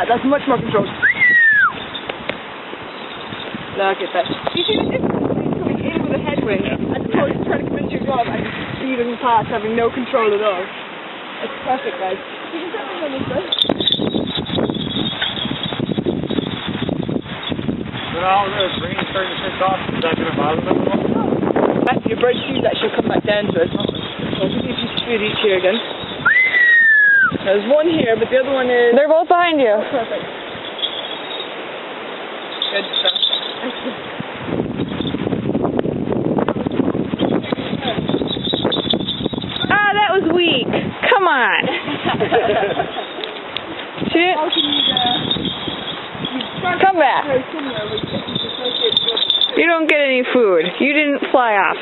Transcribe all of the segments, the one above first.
That's much more controlled. Look at that. You see the difference between coming in with a headwind as opposed to trying to convince your dog and speeding past, having no control at all. It's perfect, guys. You can tell me on this side. When all the green starting to pick off, is that going to bother them at all? Your bird sees that, she'll come back down to it. So we'll give you a piece of food each here again. There's one here, but the other one is... They're both behind you. Oh, perfect. Good stuff. Ah, that was weak. Come on. She didn't... Come back. You don't get any food. You didn't fly off.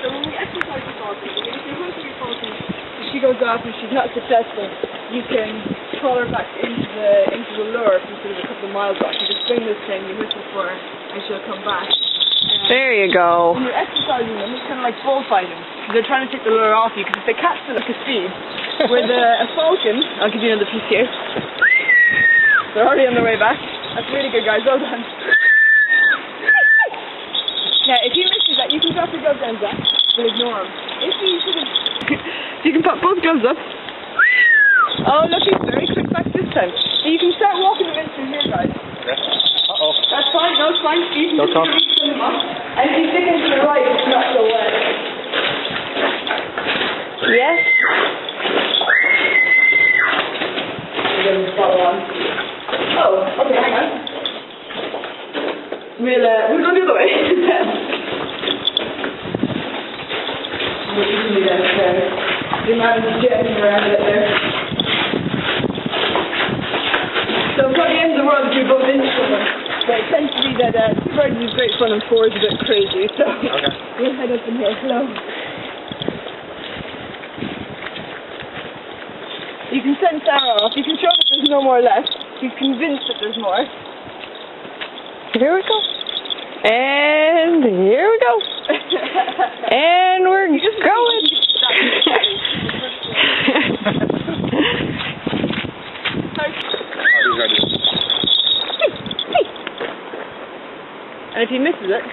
So when we exercise the falcon, if you're hunting your falcon, if she goes off and she's not successful, you can call her back into the lure from sort of a couple of miles off. You just swing this thing, you whistle for her, and she'll come back. There you go. When you're exercising them, it's kind of like bullfighting. They're trying to take the lure off you, because if they catch them at a speed, with a falcon, I'll give you another piece here. They're already on their way back. That's really good, guys. Well done. Now, if he misses that, you can drop your gloves down, Zach. We'll ignore him. If he sort of... you can put both gloves up. Oh, look, he's very quick back this time. So you can start walking them in through here, guys. Yeah. Uh-oh. That's fine. No, it's fine. You can Don't talk. turn them off. And if you stick into the right, it's not so wet. Yes? We're going to follow on. Oh, okay, hang on. We'll go the other way. We'll easily downstairs. The man is jetting around it there. So by the end of the world, if we both into someone. But it tends to be that two birds is great fun and four is a bit crazy. So we'll head up in here. Hello. You can send Sarah off. You can show that there's no more left. He's convinced that there's more. Here we go. And here we go. And we're going. And if he misses it,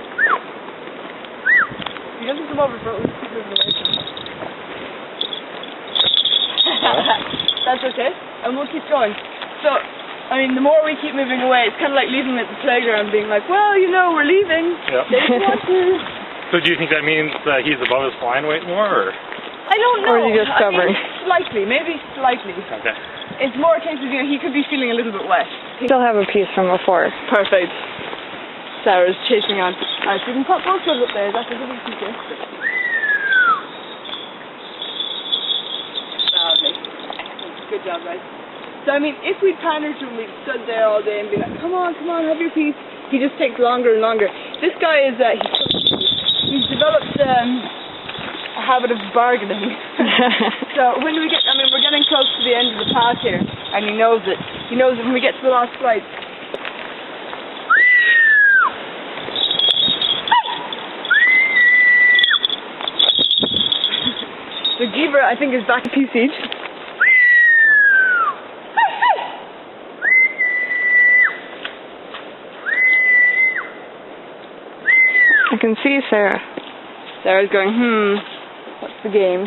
he doesn't come over for it, we'll keep moving away from him. That's okay, and we'll keep going. So, I mean, the more we keep moving away, it's kind of like leaving him at the playground, being like, well, you know, we're leaving. Yep. They just want to... So do you think that means he's above his flying weight more, or? I don't know. Or is he just stubborn? I mean, slightly, maybe slightly. Okay. It's more a case of, he could be feeling a little bit wet. Still have a piece from before. Perfect. Sarah's chasing on. Alright, so you can pop both gloves up there. That's a good feature. Good job, guys. So, I mean, if we'd pandered to him, we'd stood there all day and be like, come on, have your piece. He just takes longer and longer. This guy is, he's developed a habit of bargaining. So, when we get, I mean, we're getting close to the end of the path here, and he knows it. He knows that when we get to the last flight, the Geber, I think, is back a piece each. I can see Sarah. Sarah's going, what's the game?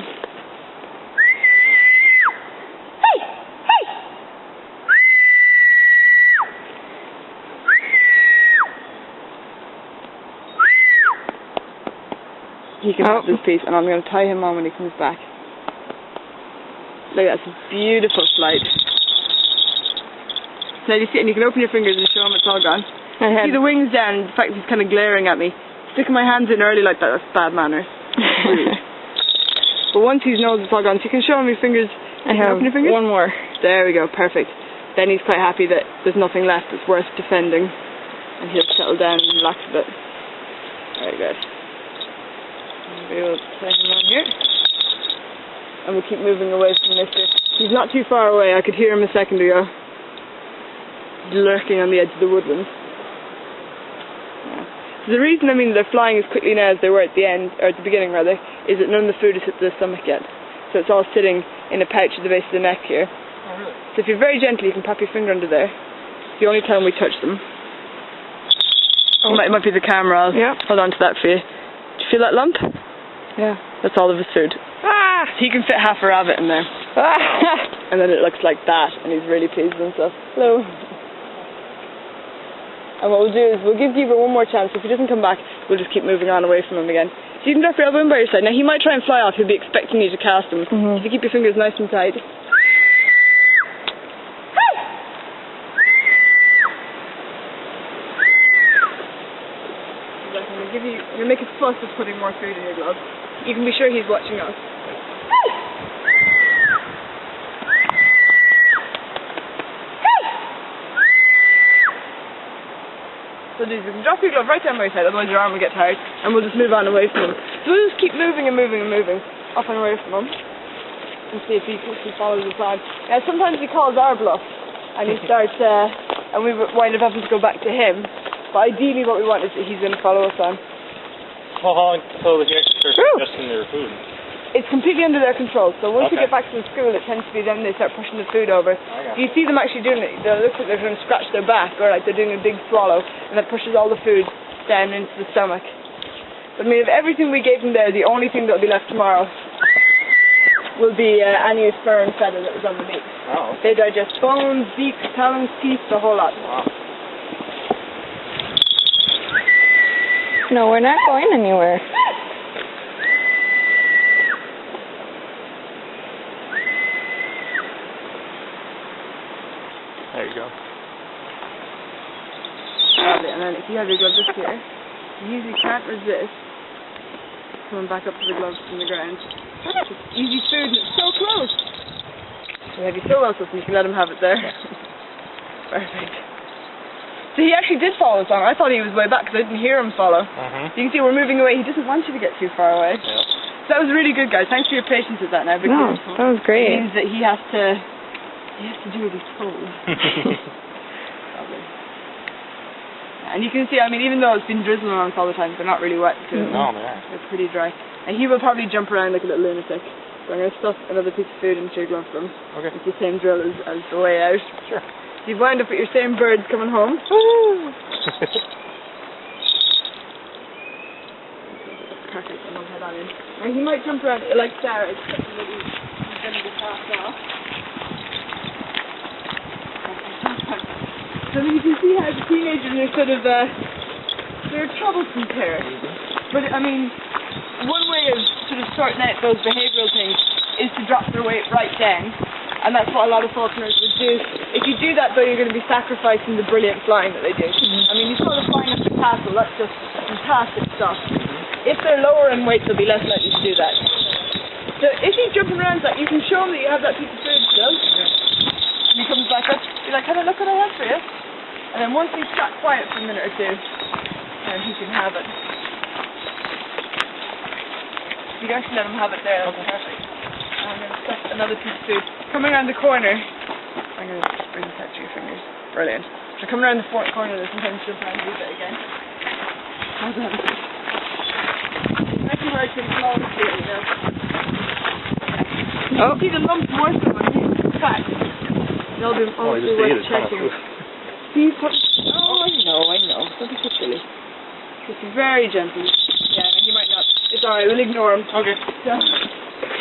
He can have this piece, and I'm going to tie him on when he comes back. Look, that's a beautiful flight. Now you see, and you can open your fingers and show him it's all gone. See the wings down, and the fact he's kind of glaring at me. Sticking my hands in early like that, that's bad manners. But once he knows it's all gone, so you can show him your fingers. I have open your fingers? one more. There we go, perfect. Then he's quite happy that there's nothing left that's worth defending. And he'll settle down and relax a bit. Very good. We will put him on here. And we'll keep moving away from Mister. He's not too far away, I could hear him a second ago. Lurking on the edge of the woodland. The reason, I mean, they're flying as quickly now as they were at the end, or at the beginning rather, is that none of the food has hit the stomach yet. So it's all sitting in a pouch at the base of the neck here, Oh, really? So if you're very gentle, you can pop your finger under there. It's the only time we touch them. Oh. It might be the camera. I'll hold on to that for you. Do you feel that lump? Yeah. That's all of his food. Ah! He can fit half a rabbit in there. Ah! And then it looks like that, and he's really pleased with himself. Hello. And what we'll do is we'll give Geeber one more chance. If he doesn't come back, we'll just keep moving on away from him again. So you can drop your elbow in by your side. Now he might try and fly off. He'll be expecting you to cast him. If you keep your fingers nice and tight. You'll make a fuss of putting more food in your glove. You can be sure he's watching us. So you can drop your glove right down by your side, otherwise your arm will get tired, and we'll just move on away from him. So we'll just keep moving and moving and moving, up and away from him, and see if he follows the plan. Now sometimes he calls our bluff, and he starts, and we wind up having to go back to him, but ideally what we want is that he's going to follow us on. How long until the extra just in their food? It's completely under their control, so once we get back to the school, it tends to be then they start pushing the food over. You see them actually doing it, they'll look like they're going to scratch their back, or like they're doing a big swallow, and that pushes all the food down into the stomach. But I mean, of everything we gave them there, the only thing that will be left tomorrow will be Annie's fur and feather that was on the meat. Oh. They digest bones, beaks, talons, teeth, the whole lot. Wow. No, we're not going anywhere. There you go. And then if you have your glove just here, you usually can't resist coming back up to the gloves from the ground. It's easy food and it's so close. You have your so well system, you can let him have it there. Perfect. So he actually did follow us on. I thought he was way back because I didn't hear him follow. You can see we're moving away. He doesn't want you to get too far away. Yeah. So that was really good, guys. Thanks for your patience with that now. No, that was great. It means that he has to do what he's told. And you can see, I mean, even though it's been drizzling on us all the time, they're not really wet. No, they aren't. They're pretty dry. And he will probably jump around like a little lunatic. So I'm going to stuff another piece of food into your glove for him. Okay. It's the same drill as the way out. Sure. So you've wound up with your same birds coming home. Perfect, and we'll head on in. And he might jump around like Sarah, expecting that he's going to be passed off. So you can see how the teenagers are sort of, they're a troublesome pair. But I mean, one way of sort of sorting out those behavioural things is to drop their weight right down. And that's what a lot of falconers would do. If you do that though, you're going to be sacrificing the brilliant flying that they do. I mean, you saw the flying up the castle, that's just fantastic stuff. If they're lower in weight, they'll be less likely to do that. So if he's jumping around that, you can show him that you have that piece of food still. And he comes back up, you're like, can I look what I have for you? And then once he's sat quiet for a minute or two, he can have it. You can actually let him have it there, that's perfect. And I'm going to stuff another piece of food. Coming around the corner, I'm going to just bring this out to your fingers. Brilliant. So coming around the corner, there's sometimes jump around and do that again. Hold on. Actually where I can small the food, you know. You can see the lumps more so when he's fat. They'll be almost worth checking. He's I know. Don't be so silly. Just very gentle. Yeah, he might not. It's alright, we'll ignore him. Okay. So,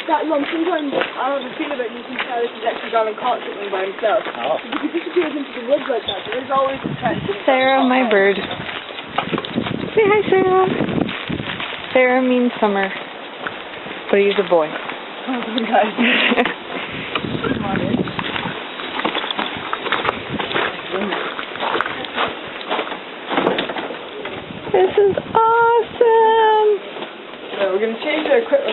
that lump, sometimes, I don't know feel about it, you can tell if he's actually gone and caught something by himself. Oh. If he disappears into the woods like that, there is always a chance. Sarah, my bird. Say hi, Sarah. Sarah means summer, but he's a boy. Oh, good guys. Come on in. This is awesome. So we're going to change our equipment.